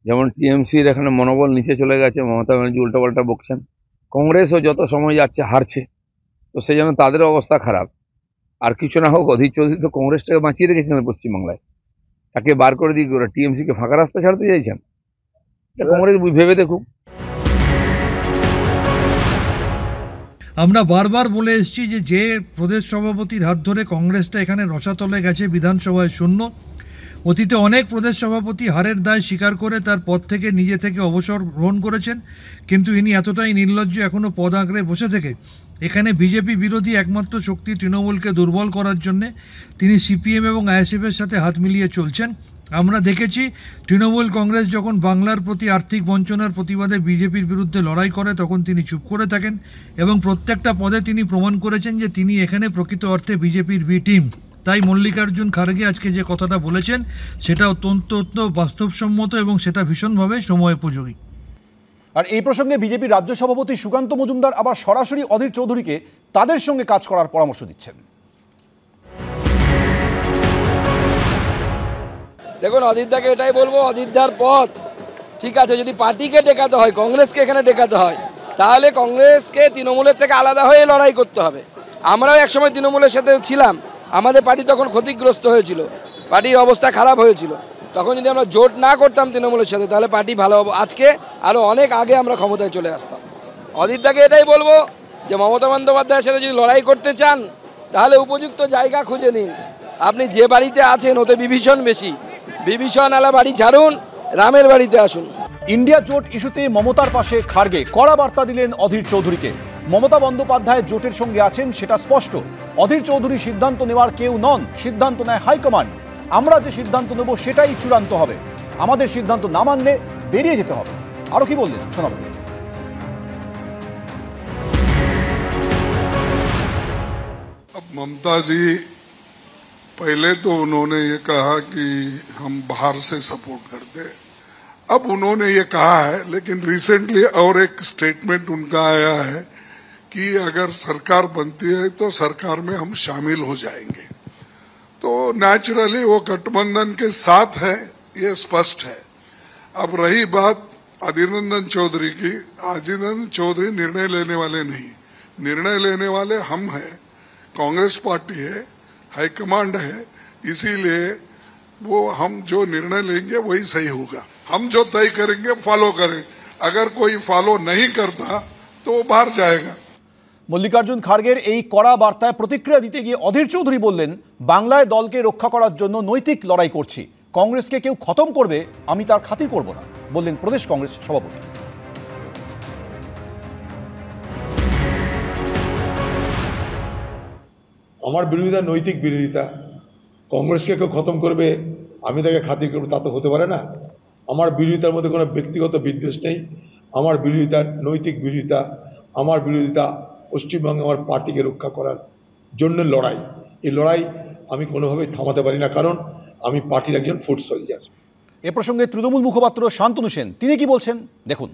যেমন টিএমসির এখানে মনোবল নিচে চলে গেছে, মমতা ব্যানার্জি উল্টোপাল্টা বকছেন, কংগ্রেসও যত সময় যাচ্ছে হারছে, তো সেই জন্য তাদের অবস্থা খারাপ। আর কিছু না হোক, অধীর চৌধুরী তো কংগ্রেসটাকে বাঁচিয়ে রেখেছিলেন পশ্চিমবাংলায়, তাকে বার করে দিয়ে ওরা টিএমসিকে ফাঁকা রাস্তা ছাড়তে চাইছেন। কংগ্রেস ভেবে দেখুক। আমরা বারবার বলে এসেছি যে প্রদেশ সভাপতির হাত ধরে কংগ্রেসটা এখানে রসাতলে গেছে, বিধানসভায় শূন্য। অতীতে অনেক প্রদেশ সভাপতি হারের দায় স্বীকার করে তার পদ থেকে নিজে থেকে অবসর গ্রহণ করেছেন, কিন্তু ইনি এতটাই নির্লজ্জ এখনও পদ আঁকড়ে বসে থেকে এখানে বিজেপি বিরোধী একমাত্র শক্তি তৃণমূলকে দুর্বল করার জন্যে তিনি সিপিএম এবং আইএসএফের সাথে হাত মিলিয়ে চলছেন। আমরা দেখেছি তৃণমূল কংগ্রেস যখন বাংলার প্রতি আর্থিক বঞ্চনার প্রতিবাদে বিজেপির বিরুদ্ধে লড়াই করে তখন তিনি চুপ করে থাকেন, এবং প্রত্যেকটা পদে তিনি প্রমাণ করেছেন যে তিনি এখানে প্রকৃত অর্থে বিজেপির বি টিম। তাই মল্লিকার্জুন খাড়গে আজকে যে কথাটা বলেছেন সেটা অত্যন্ত বাস্তবসম্মত এবং সেটা ভীষণভাবে সময়োপযোগী। আর এই প্রসঙ্গে বিজেপির রাজ্য সভাপতি সুকান্ত মজুমদার আবার সরাসরি অধীর চৌধুরীকে তাদের সঙ্গে কাজ করার পরামর্শ দিচ্ছেন। দেখুন, অধীরদাকে এটাই বলবো, অধীরদার পথ ঠিক আছে, যদি পার্টিকে ডেকাতে হয়, কংগ্রেসকে এখানে ডেকাতে হয়, তাহলে কংগ্রেসকে তৃণমূলের থেকে আলাদা হয়ে লড়াই করতে হবে। আমরাও একসময় তৃণমূলের সাথে ছিলাম, আমাদের পার্টি তখন ক্ষতিগ্রস্ত হয়েছিল, পার্টির অবস্থা খারাপ হয়েছিল। তখন যদি আমরা জোট না করতাম তৃণমূলের সাথে, তাহলে পার্টি ভালো হবে, আজকে আরও অনেক আগে আমরা ক্ষমতায় চলে আসতাম। অধীরদাকে এটাই বলবো যে মমতা বন্দ্যোপাধ্যায়ের সাথে যদি লড়াই করতে চান তাহলে উপযুক্ত জায়গা খুঁজে নিন। আপনি যে বাড়িতে আছেন ওতে বিভীষণ বেশি, বিভীষণ আলা বাড়ি ছাড়ুন, রামের বাড়িতে আসুন। ইন্ডিয়া জোট ইস্যুতে মমতার পাশে খাড়গে কড়া বার্তা দিলেন অধীর চৌধুরীকে। মমতা বন্দ্যোপাধ্যায় জোটের সঙ্গে আছেন সেটা স্পষ্ট। অধীর চৌধুরী সিদ্ধান্ত নেওয়ার কেউ নন, সিদ্ধান্ত নেয় হাইকমান্ড। আমরা যে সিদ্ধান্ত নেব সেটাই চূড়ান্ত হবে, আমাদের সিদ্ধান্ত না মানলে বেরিয়ে যেতে হবে। আরো কি বললেন শোনাবেন। ममता जी पहले तो उन्होंने ये कहा कि हम बाहर से सपोर्ट करते, अब उन्होंने ये कहा है, लेकिन रिसेंटली और एक स्टेटमेंट उनका आया है कि अगर सरकार बनती है तो सरकार में हम शामिल हो जाएंगे। तो नेचुरली वो गठबंधन के साथ है, ये स्पष्ट है। अब रही बात अधीर रंजन चौधरी की, अधीर रंजन चौधरी निर्णय लेने वाले नहीं, निर्णय लेने वाले हम हैं, कांग्रेस पार्टी है, हाईकमांड है, इसीलिए वो हम जो निर्णय लेंगे वही सही होगा। हम जो तय करेंगे फॉलो करें, अगर कोई फॉलो नहीं करता तो वो बाहर जाएगा। মল্লিকার্জুন খাড়গের এই কড়া বার্তায় প্রতিক্রিয়া দিতে গিয়ে অধীর চৌধুরী বললেন, বাংলায় দলকে রক্ষা করার জন্য নৈতিক লড়াই করছি, কংগ্রেসকে কেউ খতম করবে আমি তার খাতির করব না, বললেন প্রদেশ কংগ্রেস সভাপতি। আমার বিরোধিতা নৈতিক বিরোধিতা, কংগ্রেসকে কেউ খতম করবে আমি তাকে খাতির করবো তা তো হতে পারে না। আমার বিরোধিতার মধ্যে কোনো ব্যক্তিগত বিদ্বেষ নেই, আমার বিরোধিতা নৈতিক বিরোধিতা, আমার বিরোধিতা পশ্চিমবঙ্গে আমার পার্টিকে রক্ষা করার জন্য লড়াই। এই লড়াই আমি কোনোভাবেই থামাতে পারি না, কারণ আমি পার্টির একজন ফুট সোলজার। এ প্রসঙ্গে তৃণমূল মুখপাত্র শান্তনু সেন তিনি কি বলছেন দেখুন।